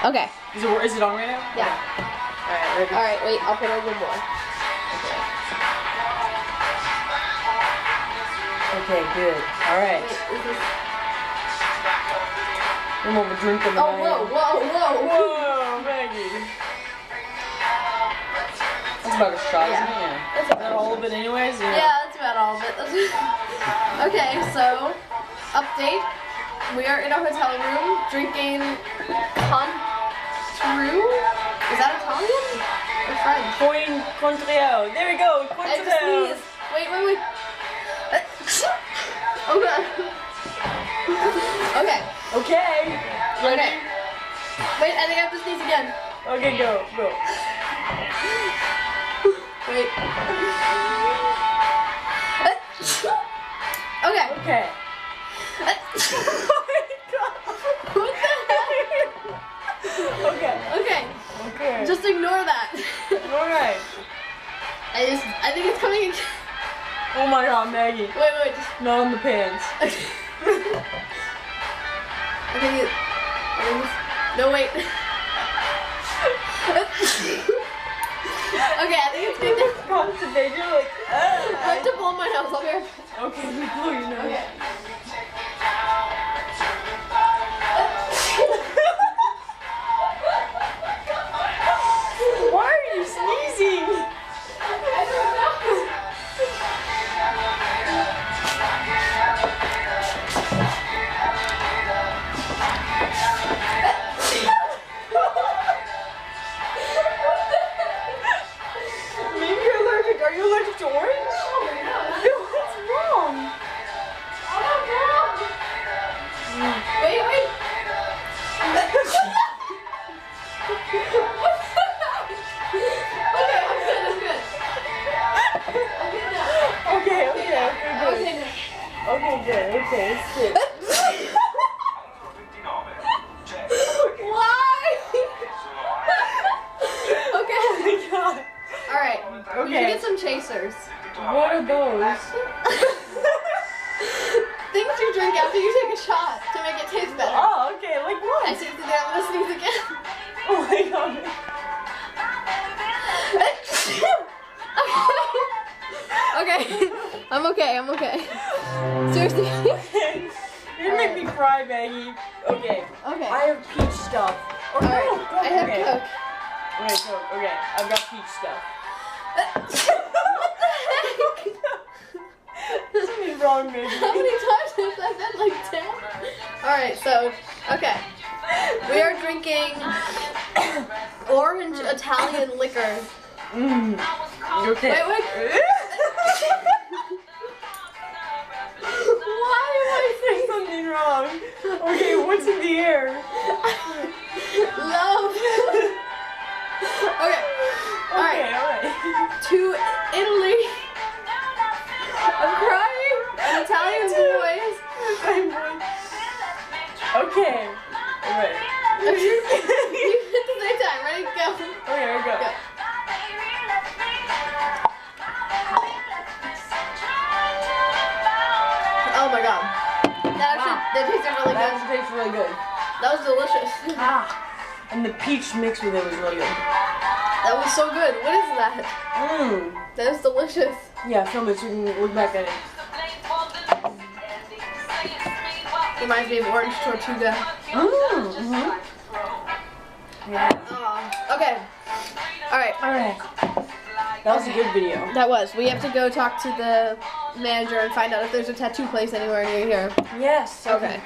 Okay. Is it on right now? Yeah. Alright, ready? Alright, wait, I'll put a little more. Okay, good. Alright. I'm over drinking the Oh, whoa. Whoa, Maggie. That's about a shot, isn't it? Yeah. That's Is that all of it anyways? Yeah, that's about all of it. Okay, so, update. We are in our hotel room drinking Cointreau. Is that Italian or French? Cointreau. There we go. I have to Cointreau. sneeze. Wait. Oh god. Okay. Okay. Ready? Okay. Wait, I think I have to sneeze again. Okay, go. Wait. Okay. Okay. Oh my god. What the heck? Okay. Okay. Just ignore that. Alright. I think it's coming again. Oh my god, Maggie. Wait. Not on the pants. I think it's... No, wait. Okay, I think it's good. Constipated, you're like, I have to blow my nose. I'll be right back. okay, you blow your nose. Okay. Why are you sneezing? I don't know. Maybe you're allergic. Are you allergic to orange? What's wrong? Wait. Okay, I'm good. Okay, Okay, good. Okay, it's good. Why? Okay. Oh my god. Alright. We Okay. should get some chasers. What are those? Things you drink after you take a shot to make it taste better. Oh, okay, like I what? see it again. I'm gonna sneeze again. Oh my god. Okay. I'm okay. Seriously. Okay. You're gonna make me cry, Maggie. Okay. Okay. I have peach stuff. Or no, Alright. Coke, I have okay. Coke. Wait, Coke. Okay, I've got peach stuff. What the heck? Something's wrong, baby. How many times has that been like 10? Alright, so, okay. We are drinking orange Italian liquor. Mmm. Okay. Wait. Why am I There's something wrong. Okay, what's in the air? Love. Okay. Alright. To Italy. I'm crying. An Italian boys. Okay. Alright. You at the same time. Ready? Go. Okay, go. Oh my god. That tasted really good. That tastes really good. That was delicious. And the peach mix with it was really good. That was so good. What is that? Mmm. That is delicious. Yeah, film it so you can look back at it. Reminds me of orange tortuga. Mmm. Yeah. Okay. Alright. Alright. That was a good video. That was. We have to go talk to the manager and find out if there's a tattoo place anywhere near here. Yes. Okay.